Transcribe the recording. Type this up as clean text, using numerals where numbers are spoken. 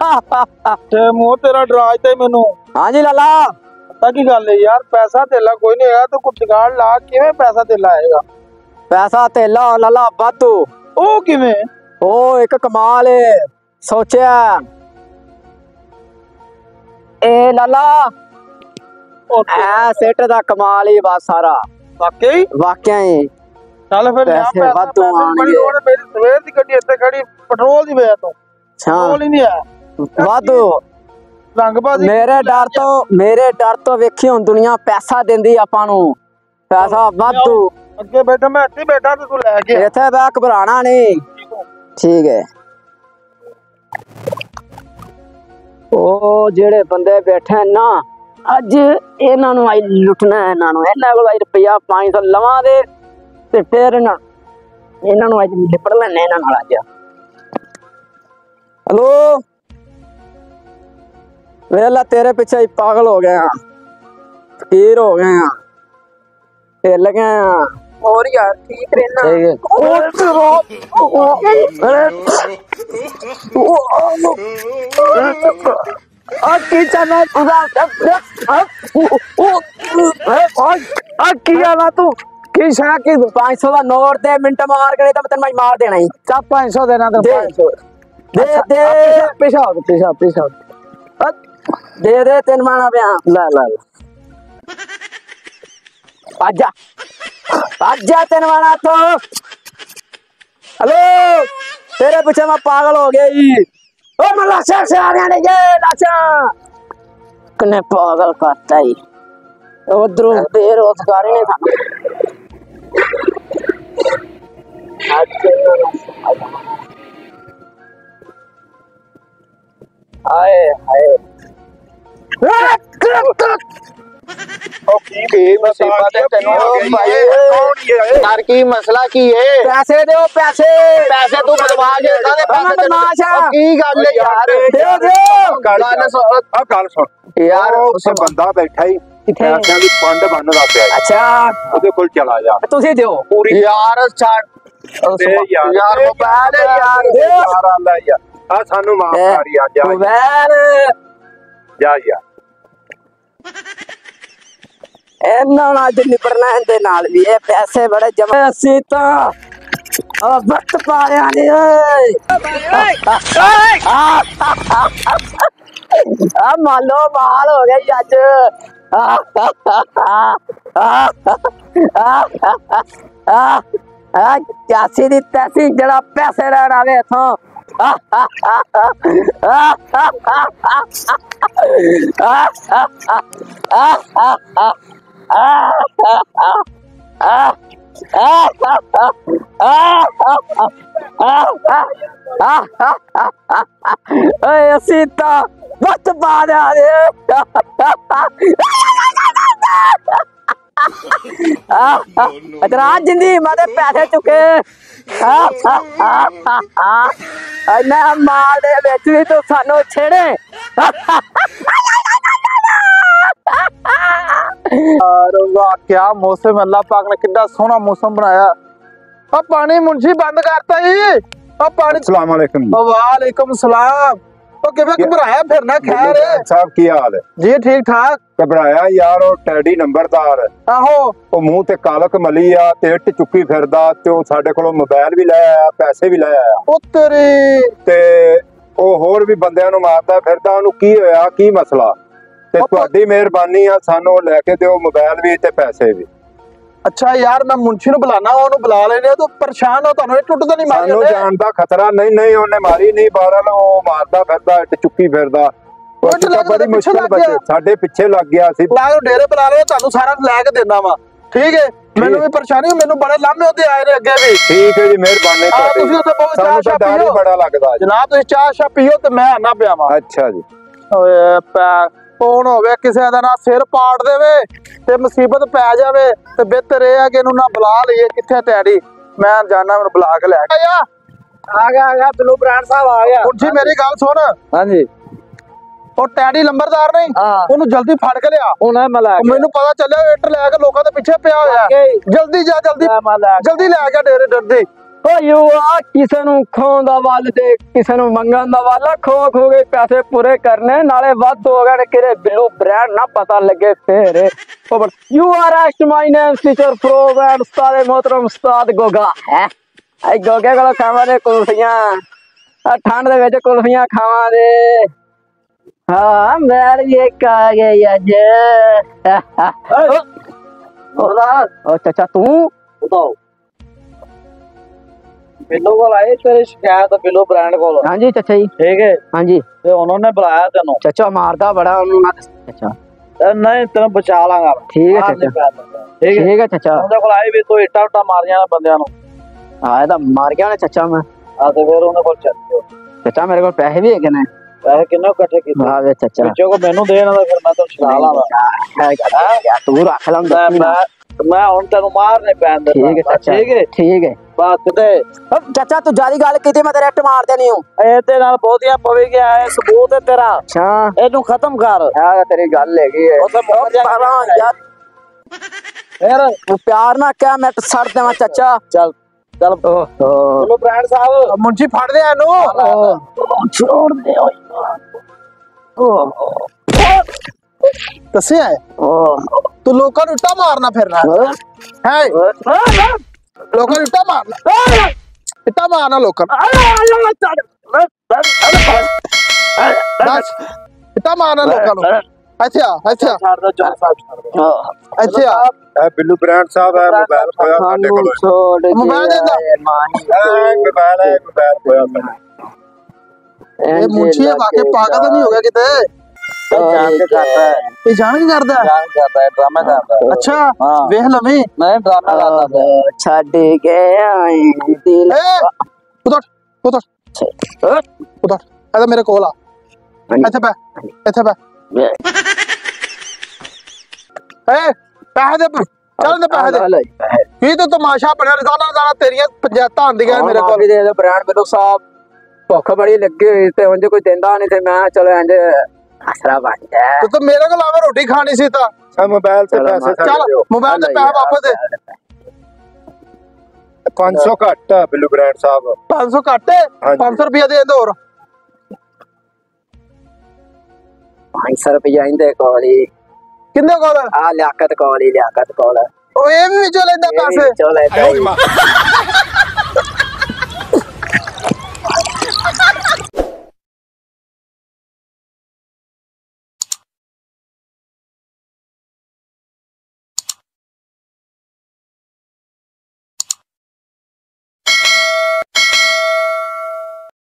ते मुंह तेरा डराज ते मैनू। हाँ जी लाला। पता की गल है यार, पैसा तेला कोई नहीं है तो कुछ जुगाड़ ला, किवें पैसा तेला आएगा? पैसा तेला लाला वाधू। ओ किवें? ओ एक कमाल है, सोचा ए लाला ऐ सेट दा कमाल ही बस सारा। वाकई वाकया ही चल फिर पैसे वाधू आणगे। मेरी सवेर दी गड्डी इत्थे खड़ी पेट्रोल दी वजह तो पेट्रोल ही नहीं है वाधू। रंगबाजी मेरे डर तो वेखी हुण दुनिया पैसा देंदी आपां नू, पैसा वाधू। अगे बैठा मैं इत्थे बैठा ते तू लेके इत्थे बह घबराना नहीं, ठीक है। ओ जेड़े बंदे बैठे ना अज इन्हां नू आई लुटना है, इन्हां कोल रुपया 500 लवां दे ते फिर इन्हां नू अज लिपड़ लैने इन्हां नाल अज। हेलो वेला तेरे पीछे ही पागल हो गए हैं, फकीर हो गए हैं, हिल गए हैं। और यार ठीक रहना तू की शा की 500 का नोट दे मिनट मार के तो तेन मार देना ही। चल 500 देना तो 500 दे दे पीछा दे दे तेन माना पिया ला आजा तेन माना तो। हेलो तेरे पीछे मैं पागल हो गई। ओ मैं लाशा से आ रहे हैं लाशा कने पागल करता ही उधर बेरोजगारी ने था। आए हाय यार की मसला की है? पैसे दो पैसे तू बदमाश है की गल है यार? गल सुन यार, उसे बंदा बैठा ही फंड बनदा पिया। अच्छा ओदे कोल चला जा, तुसी दियो पूरी यार छाड़ यार मोबाइल यार आ सानू माफ कर यार, जा मोबाइल जा यार। ਇਹਨਾਂ ਨਾਲ ਅੱਜ ਨਿਪੜਨਾ ਇਹਦੇ ਨਾਲ ਵੀ। ਇਹ ਪੈਸੇ ਬੜੇ ਜਮਾ ਅਸੀਂ ਤਾਂ ਵਕਤ ਪਾ ਰਿਆ ਨੇ ਓਏ ਆ ਮਾਲੋ ਮਾਲ ਹੋ ਗਈ ਅੱਜ। ਚਾਸੀ ਦੀ ਤੈਸੀ ਜਿਹੜਾ ਪੈਸੇ ਲੈਣ ਆਵੇ ਇਥੋਂ। ਅਸੀਂ ਤਾਂ ਵਕਤ ਪਾ ਦਿਆ ਇਤਰਾਜ਼ ਜਿੰਦੀ ਮੈਂ ਤੇ ਪੈਸੇ ਚੁੱਕੇ ਮੈਂ ਮਾਲ ਦੇ ਵਿੱਚ ਵੀ ਤੂੰ ਸਾਨੂੰ ਛੇੜੇ। वाह क्या मौसम, अल्लाह पाक ने कितना सोहना मौसम बनाया। अब पानी मुंशी बंद करता ही पानी। अस्सलाम वालेकुम। वालेकुम सलाम। तो किवें घबराया फिरना? खैर साहब की हाल है जी? ठीक ठाक। घबराया यार, ਉਹ ਟੈਡੀ ਨੰਬਰਦਾਰ आहो ਉਹ ਮੂੰਹ ਤੇ ਕਾਲਕ ਮਲੀ ਆ ਤੇ ਇੱਟ ਚੁੱਕੀ ਫਿਰਦਾ ਤੇ ਉਹ ਸਾਡੇ ਕੋਲੋਂ ਮੋਬਾਈਲ ਵੀ ਲੈ ਆਇਆ, ਪੈਸੇ ਵੀ ਲੈ ਆਇਆ ਉਤਰੀ ਤੇ ਉਹ ਹੋਰ ਵੀ ਬੰਦਿਆਂ ਨੂੰ ਮਾਰਦਾ ਫਿਰਦਾ। ਉਹਨੂੰ ਕੀ ਹੋਇਆ, ਕੀ ਮਸਲਾ? ਤੇ ਤੁਹਾਡੀ ਮਿਹਰਬਾਨੀ ਆ, ਸਾਨੂੰ ਲੈ ਕੇ ਦਿਓ ਮੋਬਾਈਲ ਵੀ ਤੇ ਪੈਸੇ ਵੀ। अच्छा यार मैं मुंशी नु बुलाना, ओनु बुला लेने तो परेशान हो, ਤੁਹਾਨੂੰ ਟੁੱਟ ਤਾਂ ਨਹੀਂ ਮਾਰੀ? ਸਾਨੂੰ ਜਾਣ ਦਾ ਖਤਰਾ ਨਹੀਂ ਉਹਨੇ ਮਾਰੀ ਨਹੀਂ, ਬਾਹਰ ਉਹ ਮਾਰਦਾ ਫਿਰਦਾ, ਇੱਟ ਚੁੱਕੀ ਫਿਰਦਾ। ਬੜੀ ਮੁਸ਼ਕਲ ਬੱਚੇ ਸਾਡੇ ਪਿੱਛੇ ਲੱਗ ਗਿਆ ਸੀ। ਲਾ ਡੇਰੇ ਬੁਲਾ ਲਿਓ, ਤੁਹਾਨੂੰ ਸਾਰਾ ਲੈ ਕੇ ਦੇਣਾ ਵਾ, ਠੀਕ ਹੈ? ਮੈਨੂੰ ਵੀ ਪਰੇਸ਼ਾਨੀ, ਮੈਨੂੰ ਬੜੇ ਲਾਮੇ ਉਹਦੇ ਆਏ ਨੇ ਅੱਗੇ ਵੀ। ਠੀਕ ਹੈ ਜੀ, ਮਿਹਰਬਾਨੀ ਤੁਹਾਡੀ। ਤੁਸੀਂ ਉੱਥੇ ਬਹੁਤ ਚਾਹ ਸ਼ਾਹ ਪੀਓ, ਬੜਾ ਲੱਗਦਾ ਜਨਾਬ, ਤੁਸੀਂ ਚਾਹ ਸ਼ਾਹ ਪੀਓ ਤੇ ਮੈਂ ਆਣਾ ਪਿਆ ਵਾ। ਅੱਛਾ ਜੀ। ਓਏ ਪੈ ਕੌਣ ਹੋਵੇ ਕਿਸੇ ਦਾ ਨਾ ਸਿਰ ਪਾੜ ਦੇਵੇ ਤੇ ਮੁਸੀਬਤ ਪੈ ਜਾਵੇ ਤੇ ਬਿਹਤਰ ਇਹ ਆ ਕਿ ਇਹਨੂੰ ਨਾ ਬੁਲਾ ਲਈਏ। ਕਿੱਥੇ ਟੈਡੀ? ਮੈਂ ਜਾਣਾ, ਮੈਨੂੰ ਬੁਲਾ ਕੇ ਲੈ ਆ ਗਿਆ ਬਲੂ ਬ੍ਰਾਂਡ ਸਾਹਿਬ ਆ ਗਿਆ। ਮੁੰਸ਼ੀ ਮੇਰੀ ਗੱਲ ਸੁਣ। ਹਾਂਜੀ ਉਹ ਟੈਡੀ ਲੰਬਰਦਾਰ ਨਹੀਂ, ਉਹਨੂੰ ਜਲਦੀ ਫੜ ਕੇ ਲਿਆ। ਮੈਨੂੰ ਪਤਾ ਚੱਲਿਆ ਇੱਟ ਲੈ ਕੇ ਲੋਕਾਂ ਦੇ ਪਿੱਛੇ ਪਿਆ ਹੋਇਆ। ਜਲਦੀ ਜਾ, ਜਲਦੀ ਲੈ ਗਿਆ ਡੇਰੇ ਡਰਦੀ। ਓ ਯੂਆ ਕਿਸੇ ਨੂੰ ਖੋਣ ਦਾ ਵੱਲ ਤੇ ਕਿਸੇ ਨੂੰ ਮੰਗਣ ਦਾ ਵੱਲ ਖੋ ਕੇ ਪੈਸੇ ਪੂਰੇ ਕਰਨੇ ਨਾਲੇ ਵੱਧ ਹੋ ਗਏ ਕਿਹੜੇ ਬਿੱਲੂ ਬ੍ਰਾਂਡ ਨਾ ਪਤਾ ਲੱਗੇ ਫੇਰ you are asked my name teacher pro and ਉਸਤਾਦ मोहतरम ਉਸਤਾਦ ਗੋਗਾ ਹੈ ਐ ਗੋਗੇ ਕੋਲ ਖਾਵਾਂਗੇ ਕੁਲਫੀਆਂ ਆ ਠੰਡ ਦੇ ਵਿੱਚ ਕੁਲਫੀਆਂ ਖਾਵਾਂਗੇ ਹਾਂ ਮੈਂ ਵੀ ਆ ਗਿਆ ਅੱਜ ਓ ਚਾਚਾ ਤੂੰ बताओ बिल्लो को आए तेरी शिकायत बिल्लो ब्रांड को ਹਾਂਜੀ ਚਾਚਾ ਜੀ ठीक है ਹਾਂਜੀ ते उन्होंने बुलाया तेनों ਚਾਚਾ ਮਾਰਦਾ ਬੜਾ ਉਹਨੂੰ ਨਾ ਚਾਚਾ नहीं तेन बचा लांगा ठीक है चाचा ठीक है ਠੀਕ ਹੈ ਚਾਚਾ ਉਹਦੇ ਕੋਲ ਆਏ ਵੀ ਤੋ ਇੱਟਾਂ ਉੱਟਾਂ ਮਾਰੀਆਂ ਨੇ ਬੰਦਿਆਂ ਨੂੰ ਆ ਇਹਦਾ ਮਾਰ ਗਿਆ ਨਾ ਚਾਚਾ ਮੈਂ ਆ ਤੇ ਫਿਰ ਉਹਨਾਂ ਕੋਲ ਚੱਲ ਚਾਚਾ ਮੇਰੇ ਕੋਲ ਪੈਸੇ ਵੀ ਹੈਗੇ ਨੇ ਪੈਸੇ ਕਿੰਨੇ ਇਕੱਠੇ ਕੀਤੇ ਆ ਵੇ ਚਾਚਾ ਵਿੱਚੋਂ ਕੋ ਮੈਨੂੰ ਦੇ ਨਾ ਫਿਰ ਮੈਂ ਤਾਂ ਛਡਾ ਲਾਂਗਾ ਤੂੰ ਰੱਖ ਲਾਂ ਮੈਂ ਹੁਣ ਤੈਨੂੰ ਮਾਰ ਨਹੀਂ ਪੈਣ ਦੇ ਠੀਕ ਹੈ ਚਾਚਾ ਠੀਕ ਹੈ ਬਾਤ ਤੇ ਚਾਚਾ ਤੂੰ ਜਿਆਦਾ ਗੱਲ ਕੀਤੀ ਮੈਂ ਤੇਰੇ ਇੱਟ ਮਾਰ ਦੇਣੀ ਹੂੰ ਇਹ ਤੇ ਨਾਲ ਬਹੁਤੀਆਂ ਪਵੇ ਗਿਆ ਹੈ ਸਬੂਤ ਹੈ ਤੇਰਾ ਅੱਛਾ ਇਹਨੂੰ ਖਤਮ ਕਰ ਆ ਤੇਰੀ ਗੱਲ ਹੈਗੀ ਹੈ ਉਹ ਤਾਂ ਮੁੱਕ ਜਾ ਯਾਰ ਫਿਰ ਪਿਆਰ ਨਾ ਕਹਿ ਮੈਂ ਛੱਡ ਦੇਵਾਂ ਚਾਚਾ ਚੱਲ ਚੱਲ ਓਹੋ ਚਲੋ ਬ੍ਰਾਂਡ ਸਾਹਿਬ ਮੁੰਜੀ ਫੜ ਦੇ ਇਹਨੂੰ ਛੋੜ ਦੇ ਓਹ ਦੱਸਿਆ ਓਹ ਤੂੰ ਲੋਕਾਂ ਨੂੰ ਇੱਟਾਂ ਮਾਰਨਾ ਫਿਰਨਾ ਹੈ ਲੋਕਾਂ ਨੂੰ ਇੱਟਾਂ ਮਾਰਨਾ ਇੱਟਾਂ ਮਾਰਨਾ ਲੋਕਾਂ ਨੂੰ ਬਸ ਇੱਟਾਂ ਮਾਰਨਾ ਲੋਕਾਂ ਨੂੰ ਇੱਥੇ ਆ ਛੱਡ ਦੋ ਜੋਨ ਸਾਹਿਬ ਛੱਡ ਦੋ ਇੱਥੇ ਆ ਇਹ ਬਿੱਲੂ ਬ੍ਰਾਂਡ ਸਾਹਿਬ ਹੈ ਮੋਬਾਈਲ ਹੋਇਆ ਸਾਡੇ ਕੋਲ ਛੋੜ ਮੋਬਾਈਲ ਦੇ ਦੋ ਮੋਬਾਈਲ ਹੋਇਆ ਸਾਡੇ ਇਹ ਮੁੰਚੀ ਵਾਕੇ ਪਾਗਲ ਤਾਂ ਨਹੀਂ ਹੋ ਗਿਆ ਕਿਤੇ ਜਾਣ ਕੇ ਕਰਦਾ ਹੈ ਇਹ ਜਾਣ ਕੇ ਕਰਦਾ ਡਰਾਮਾ ਕਰਦਾ ਅੱਛਾ ਵੇਖ ਲਵੇਂ ਮੈਂ ਡਰਾਮਾ ਕਰਦਾ ਛੱਡ ਕੇ ਆਈ ਦਿਲ ਉਧਰ ਇਹਦਾ ਮੇਰੇ ਕੋਲ ਆ ਇੱਥੇ ਬੈ ਪੈਸੇ ਦੇ ਚੱਲ ਦੇ ਪੈਸੇ ਦੇ ਕੀ ਤੂੰ ਤਮਾਸ਼ਾ ਬਣਿਆ ਰਜ਼ਾਨਾ ਤੇਰੀਆਂ ਪੰਚਾਇਤਾਂ ਆਉਂਦੀਆਂ ਮੇਰੇ ਕੋਲ ਦੇ ਦੇ ਬ੍ਰਾਂਡ ਮੈਨੂੰ ਸਾਹਿਬ ਭੁੱਖ ਬੜੀ ਲੱਗੀ ਹੋਈ ਤੇ ਉਂਝ ਕੋਈ ਦਿੰਦਾ ਨਹੀਂ ਤੇ ਮੈਂ ਚਲੋ ਇੰਜ ਆਸਰਾ ਬਣ ਜਾ ਤੂੰ ਮੇਰੇ ਕੋਲ ਆਵੇਂ ਰੋਟੀ ਖਾਣੀ ਸੀ ਤਾਂ ਮੋਬਾਈਲ ਤੇ ਪੈਸੇ ਚੱਲ ਮੋਬਾਈਲ ਤੇ ਪੈਸੇ ਵਾਪਸ ਦੇ 500 ਘੱਟ ਆ ਬਿੱਲੂ ਬ੍ਰਾਂਡ ਸਾਹਿਬ 500 ਘੱਟ 500 ਰੁਪਏ ਦੇ ਦੋ ਹੋਰ 500 ਰੁਪਏ ਇੰਦੇ ਕੋਲ ਹੀ ਕਿੰਨੇ ਕੋਲ ਆ ਲਿਆਕਤ ਕੋਲ ਉਹ ਇਹ ਵੀ ਵਿੱਚੋਂ ਲੈਂਦਾ ਪੈਸੇ ਚੋ ਲੈਂਦਾ